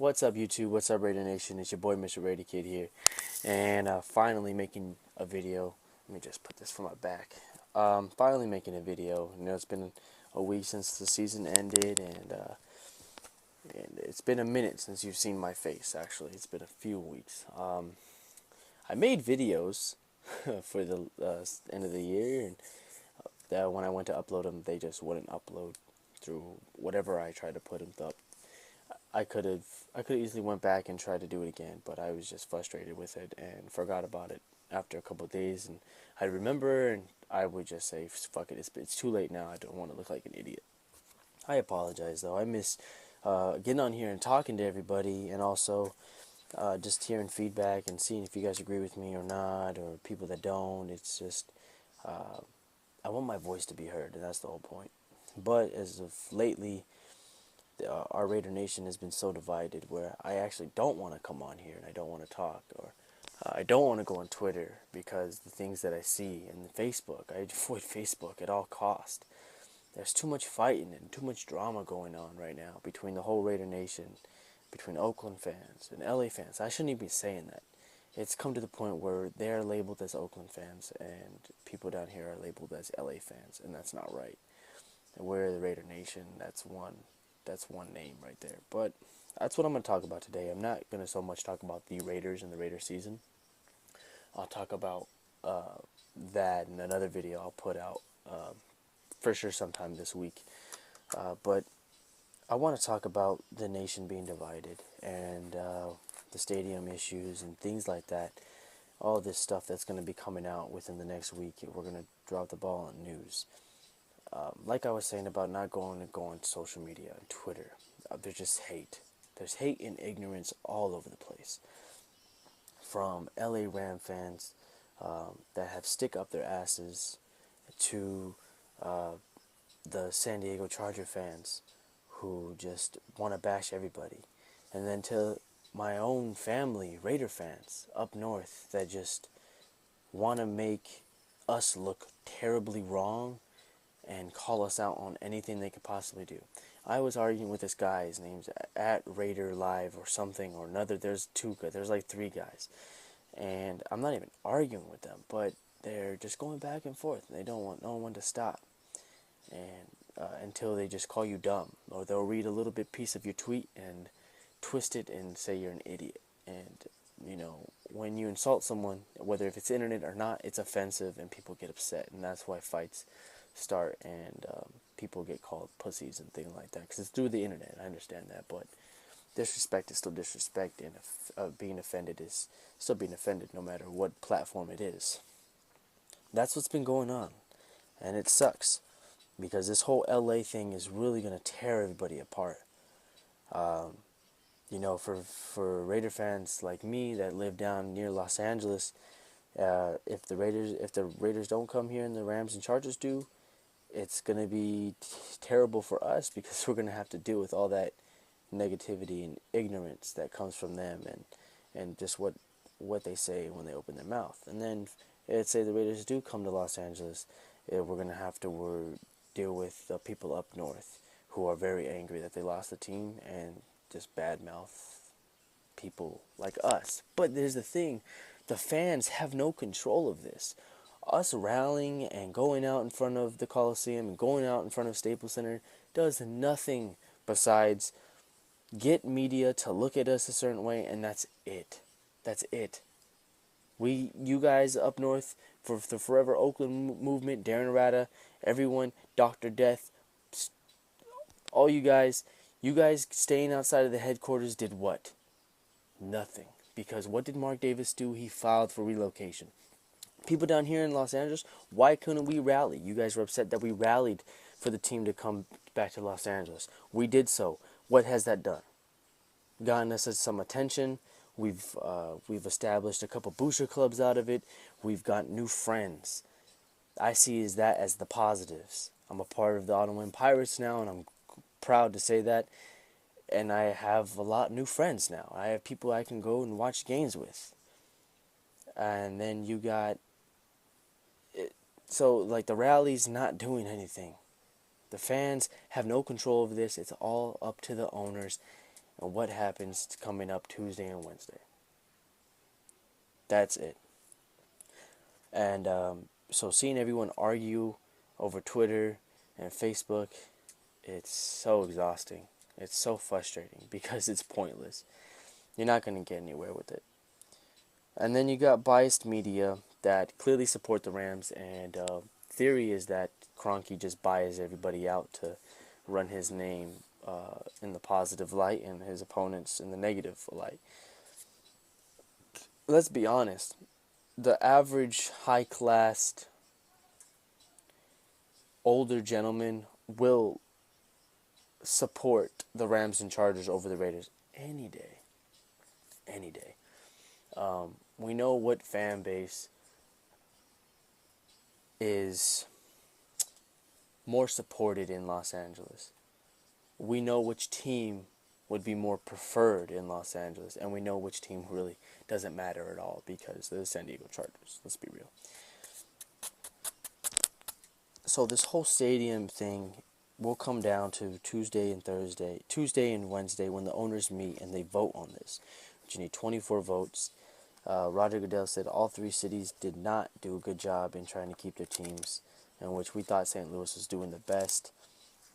What's up, YouTube? What's up, Raider Nation? It's your boy, Mr. Raider Kid here, and finally making a video. Let me just put this from my back. Finally making a video. You know, it's been a week since the season ended, and it's been a minute since you've seen my face. Actually, it's been a few weeks. I made videos for the end of the year, and when I went to upload them, they just wouldn't upload through whatever I tried to put them up. I could easily went back and tried to do it again, but I was just frustrated with it and forgot about it after a couple of days. And I remember, and I would just say, "Fuck it, it's too late now. I don't want to look like an idiot." I apologize though. I miss getting on here and talking to everybody, and also just hearing feedback and seeing if you guys agree with me or not, or people that don't. It's just I want my voice to be heard, and that's the whole point. But as of lately, our Raider Nation has been so divided where I actually don't want to come on here and I don't want to talk, or I don't want to go on Twitter because the things that I see, and Facebook, I avoid Facebook at all cost. There's too much fighting and too much drama going on right now between the whole Raider Nation, between Oakland fans and LA fans. I shouldn't even be saying that. It's come to the point where they're labeled as Oakland fans and people down here are labeled as LA fans, and that's not right. And we're the Raider Nation. That's one name right there. But that's what I'm going to talk about today. I'm not going to so much talk about the Raiders and the Raider season. I'll talk about that in another video I'll put out for sure sometime this week. But I want to talk about the nation being divided and the stadium issues and things like that. All this stuff that's going to be coming out within the next week. We're going to drop the ball on news. Like I was saying about not going to go on social media and Twitter, there's just hate. There's hate and ignorance all over the place. From LA Ram fans that have stick up their asses to the San Diego Charger fans who just want to bash everybody. And then to my own family, Raider fans up north that just want to make us look terribly wrong and call us out on anything they could possibly do. I was arguing with this guy, his name's at Raider Live or something or another. There's like three guys. And I'm not even arguing with them, but they're just going back and forth. And they don't want no one to stop. And until they just call you dumb. Or they'll read a little bit piece of your tweet and twist it and say you're an idiot. And, you know, when you insult someone, whether if it's internet or not, it's offensive and people get upset. And that's why fights start and people get called pussies and things like that, because it's through the internet. I understand that, but disrespect is still disrespect, and being offended is still being offended no matter what platform it is. That's what's been going on, and it sucks because this whole LA thing is really going to tear everybody apart. You know, for Raider fans like me that live down near Los Angeles, if the Raiders don't come here and the Rams and Chargers do, it's going to be terrible for us because we're going to have to deal with all that negativity and ignorance that comes from them, and just what they say when they open their mouth. And then let's say the Raiders do come to Los Angeles, we're going to have to deal with the people up north who are very angry that they lost the team and just badmouth people like us. But there's the thing, the fans have no control of this. Us rallying and going out in front of the Coliseum and going out in front of Staples Center does nothing besides get media to look at us a certain way, and that's it. That's it. You guys up north, for the Forever Oakland movement, Darren Rada, everyone, Dr. Death, all you guys staying outside of the headquarters did what? Nothing. Because what did Mark Davis do? He filed for relocation. People down here in Los Angeles, why couldn't we rally? You guys were upset that we rallied for the team to come back to Los Angeles. We did so. What has that done? Gotten us some attention. We've established a couple booster clubs out of it. We've got new friends. I see that as the positives. I'm a part of the Autumn Wind Pirates now, and I'm proud to say that. And I have a lot of new friends now. I have people I can go and watch games with. And then you got so, like, the rally's not doing anything. The fans have no control over this. It's all up to the owners. and what happens coming up Tuesday and Wednesday. That's it. And so seeing everyone argue over Twitter and Facebook, it's so exhausting. It's so frustrating because it's pointless. You're not going to get anywhere with it. And then you got biased media that clearly support the Rams, and theory is that Kroenke just buys everybody out to run his name in the positive light and his opponents in the negative light. Let's be honest. The average high-classed older gentleman will support the Rams and Chargers over the Raiders any day. Any day. We know what fan base is more supported in Los Angeles. We know which team would be more preferred in Los Angeles, and we know which team really doesn't matter at all because they're the San Diego Chargers. Let's be real. So this whole stadium thing will come down to Tuesday and Wednesday when the owners meet and they vote on this. But you need 24 votes. Roger Goodell said all three cities did not do a good job in trying to keep their teams, in which we thought St. Louis was doing the best.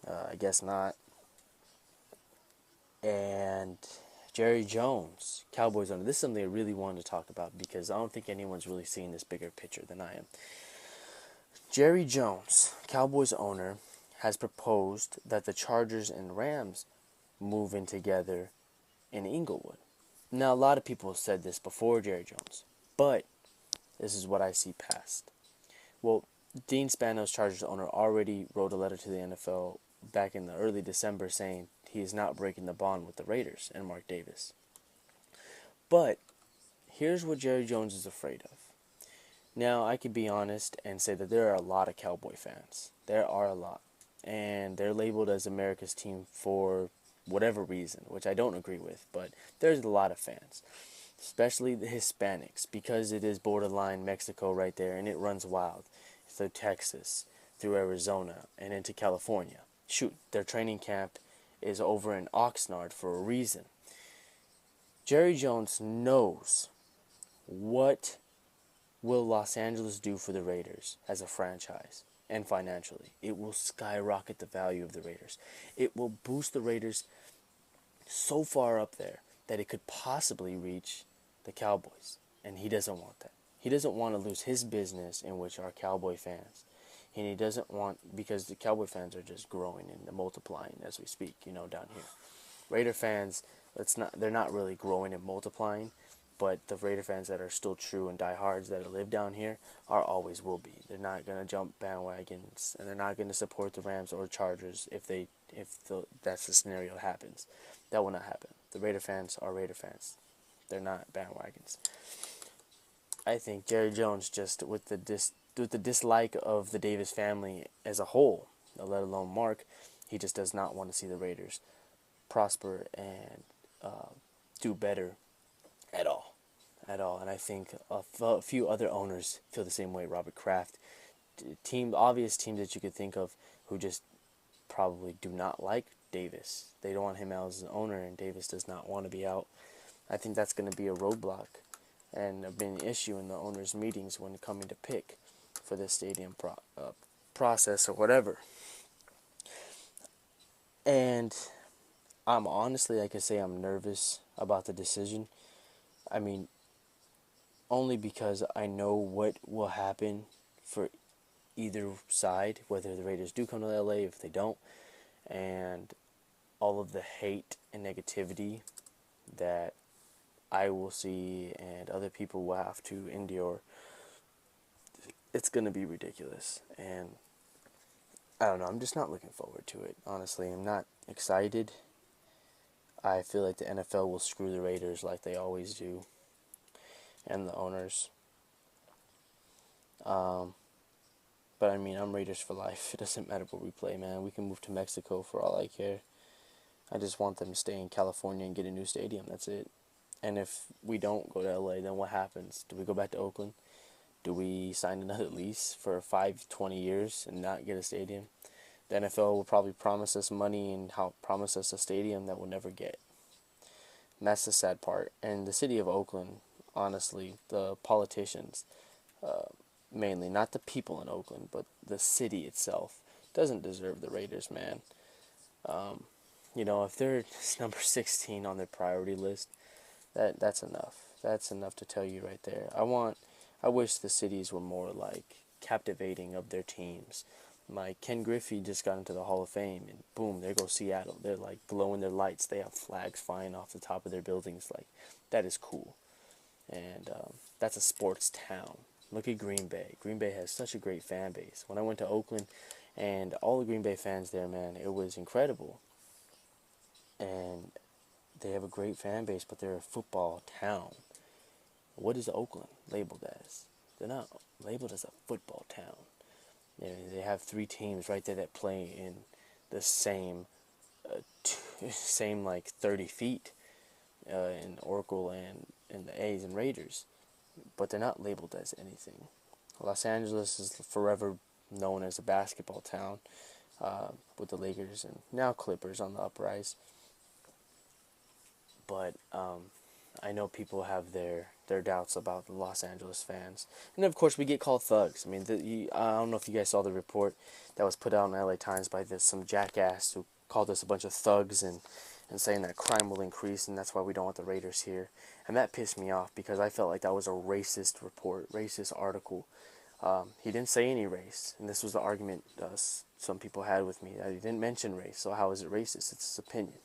I guess not. And Jerry Jones, Cowboys owner. This is something I really wanted to talk about because I don't think anyone's really seen this bigger picture than I am. Jerry Jones, Cowboys owner, has proposed that the Chargers and Rams move in together in Inglewood. Now, a lot of people have said this before Jerry Jones, but this is what I see past. Well, Dean Spanos, Chargers owner, already wrote a letter to the NFL back in the early December saying he is not breaking the bond with the Raiders and Mark Davis. But here's what Jerry Jones is afraid of. Now, I could be honest and say that there are a lot of Cowboy fans. There are a lot. And they're labeled as America's team for whatever reason, which I don't agree with. But there's a lot of fans, especially the Hispanics, because it is borderline Mexico right there, and it runs wild through Texas, through Arizona, and into California. Shoot, their training camp is over in Oxnard for a reason. Jerry Jones knows what will Los Angeles do for the Raiders as a franchise and financially. It will skyrocket the value of the Raiders. It will boost the Raiders so far up there that it could possibly reach the Cowboys. And he doesn't want that. He doesn't want to lose his business, in which are Cowboy fans. And he doesn't want, because the Cowboy fans are just growing and multiplying as we speak, down here. Raider fans, they're not really growing and multiplying, but the Raider fans that are still true and diehards that live down here always will be. They're not going to jump bandwagons, and they're not going to support the Rams or Chargers if that's the scenario happens. That will not happen. The Raider fans are Raider fans. They're not bandwagons. I think Jerry Jones, just with the dislike of the Davis family as a whole, let alone Mark, he just does not want to see the Raiders prosper and do better at all. And I think a few other owners feel the same way. Robert Kraft, obvious teams that you could think of who just probably do not like Davis. They don't want him out as an owner, and Davis does not want to be out. I think that's going to be a roadblock and an issue in the owners' meetings when coming to pick for the stadium process or whatever. And I'm honestly, I could say I'm nervous about the decision. I mean, only because I know what will happen for either side, whether the Raiders do come to LA, if they don't, and all of the hate and negativity that I will see and other people will have to endure. It's going to be ridiculous, and I don't know, I'm just not looking forward to it, honestly. I'm not excited. I feel like the NFL will screw the Raiders like they always do, and the owners. But I mean, I'm Raiders for life. It doesn't matter where we play, man. We can move to Mexico for all I care. I just want them to stay in California and get a new stadium. That's it. And if we don't go to LA, then what happens? Do we go back to Oakland? Do we sign another lease for 20 years and not get a stadium? The NFL will probably promise us money and promise us a stadium that we'll never get. And that's the sad part. And the city of Oakland, honestly, the politicians, mainly, not the people in Oakland, but the city itself, doesn't deserve the Raiders, man. Um, if they're number 16 on their priority list, that's enough. That's enough to tell you right there. I wish the cities were more like captivating of their teams. Like Ken Griffey just got into the Hall of Fame, and boom, there goes Seattle. They're like blowing their lights. They have flags flying off the top of their buildings. Like, that is cool. And that's a sports town. Look at Green Bay. Green Bay has such a great fan base. When I went to Oakland, and all the Green Bay fans there, man, it was incredible. And they have a great fan base, but they're a football town. What is Oakland labeled as? They're not labeled as a football town. They have three teams right there that play in the same, same like 30 feet in Oracle and the A's and Raiders, but they're not labeled as anything. Los Angeles is forever known as a basketball town, with the Lakers and now Clippers on the uprise. But I know people have their doubts about the Los Angeles fans, and of course we get called thugs. I mean, I don't know if you guys saw the report that was put out in LA Times by some jackass who called us a bunch of thugs and saying that crime will increase and that's why we don't want the Raiders here. And that pissed me off because I felt like that was a racist report, racist article. He didn't say any race, and this was the argument some people had with me. He didn't mention race, so how is it racist? It's his opinion.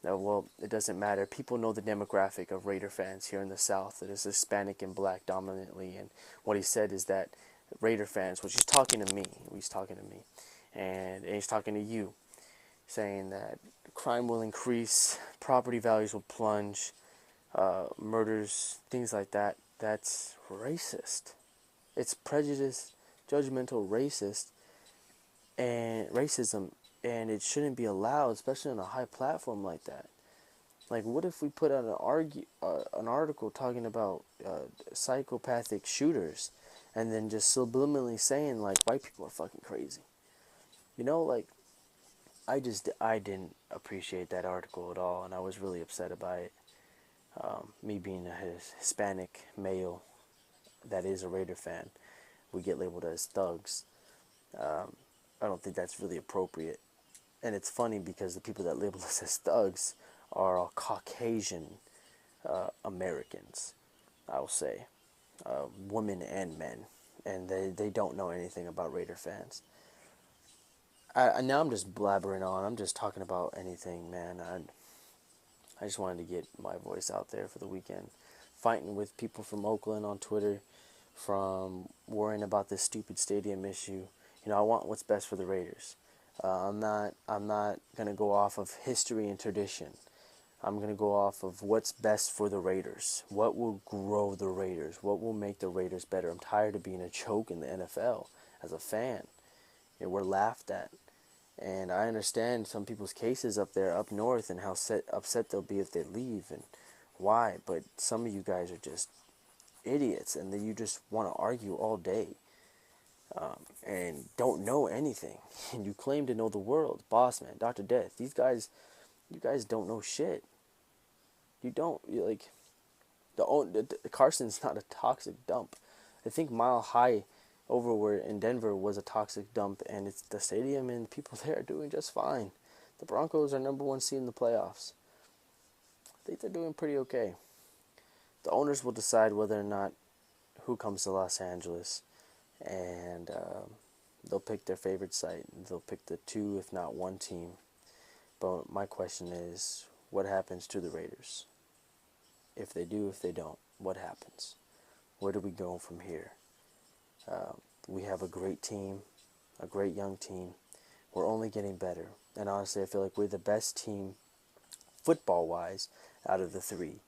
Well, it doesn't matter. People know the demographic of Raider fans here in the South. It is Hispanic and black dominantly. And what he said is that Raider fans, which he's talking to me, and he's talking to you, saying that crime will increase, property values will plunge, murders, things like that. That's racist. It's prejudice, judgmental, racist, and racism, and it shouldn't be allowed, especially on a high platform like that. Like, what if we put out an article talking about psychopathic shooters, and then just subliminally saying like white people are fucking crazy? Like, I didn't appreciate that article at all, and I was really upset by it. Me being a Hispanic male that is a Raider fan, we get labeled as thugs. I don't think that's really appropriate. And it's funny because the people that label us as thugs are all Caucasian Americans, I'll say, women and men, and they don't know anything about Raider fans. Now I'm just blabbering on. I'm just talking about anything, man. I just wanted to get my voice out there for the weekend. Fighting with people from Oakland on Twitter, from worrying about this stupid stadium issue. I want what's best for the Raiders. I'm not gonna go off of history and tradition. I'm gonna go off of what's best for the Raiders. What will grow the Raiders? What will make the Raiders better? I'm tired of being a joke in the NFL as a fan. We're laughed at, and I understand some people's cases up there, up north, and how upset they'll be if they leave and why. But some of you guys are just idiots, and then you just want to argue all day. And don't know anything, and you claim to know the world. Boss Man, Dr. Death, you guys don't know shit. You don't. Carson's not a toxic dump. I think Mile High over where in Denver was a toxic dump, and it's the stadium and people there are doing just fine. The Broncos are number 1 seed in the playoffs. I think they're doing pretty okay. The owners will decide whether or not who comes to Los Angeles, and they'll pick their favorite site. They'll pick the 2, if not 1 team. But my question is, what happens to the Raiders? If they do, if they don't, what happens? Where do we go from here? We have a great team, a great young team. We're only getting better. And honestly, I feel like we're the best team, football-wise, out of the 3,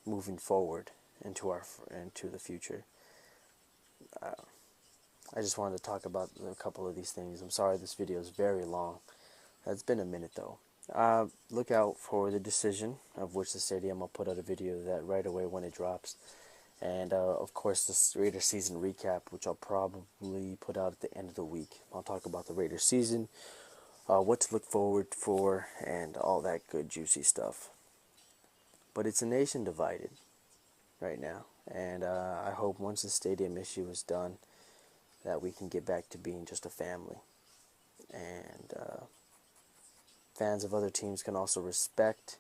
moving forward into the future. I just wanted to talk about a couple of these things. I'm sorry this video is very long. It's been a minute though. Look out for the decision of which the stadium. I'll put out a video of that right away when it drops. And of course the Raiders season recap, which I'll probably put out at the end of the week. I'll talk about the Raiders season, what to look forward for, and all that good juicy stuff. But it's a nation divided right now. And I hope once the stadium issue is done, that we can get back to being just a family. And fans of other teams can also respect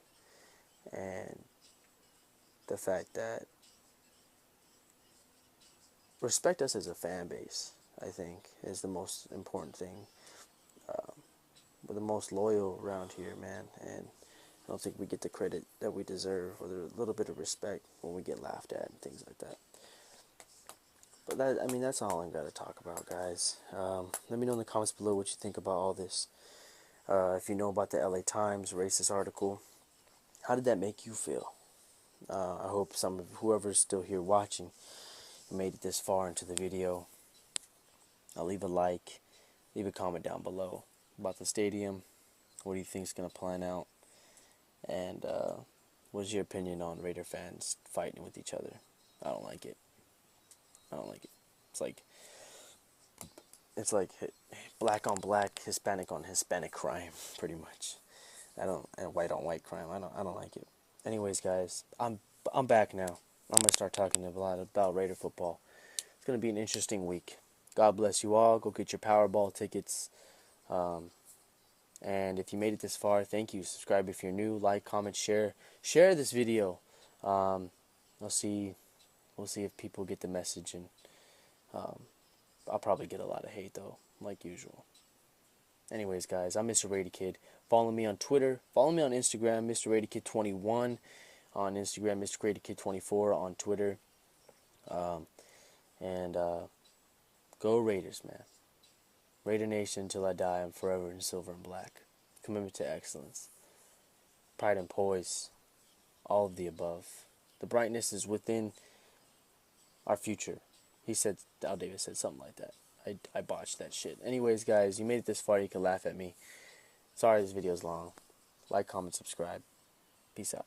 and the fact that respect us as a fan base, I think, is the most important thing. We're the most loyal around here, man, and I don't think we get the credit that we deserve or the little bit of respect when we get laughed at and things like that. But that, I mean, that's all I'm gonna talk about, guys. Let me know in the comments below what you think about all this. If you know about the LA Times racist article, how did that make you feel? I hope some of whoever's still here watching made it this far into the video. Leave a like, leave a comment down below about the stadium. What do you think is going to plan out? And what's your opinion on Raider fans fighting with each other? I don't like it. I don't like it. It's like black on black, Hispanic on Hispanic crime, pretty much. And white on white crime. I don't like it. Anyways, guys, I'm back now. I'm gonna start talking a lot about Raider football. It's gonna be an interesting week. God bless you all. Go get your Powerball tickets. And if you made it this far, thank you. Subscribe if you're new. Like, comment, share. Share this video. We'll see if people get the message, and I'll probably get a lot of hate though, like usual. Anyways, guys, I'm Mr. Rady Kid. Follow me on Twitter. Follow me on Instagram, Mr. Rady Kid 21 on Instagram, Mr. Rady Kid 24 on Twitter. And go Raiders, man. Raider Nation until I die. I'm forever in silver and black. Commitment to excellence. Pride and poise. All of the above. The brightness is within our future. He said, Al Davis said something like that. I botched that shit. Anyways, guys, you made it this far. You can laugh at me. Sorry this video's long. Like, comment, subscribe. Peace out.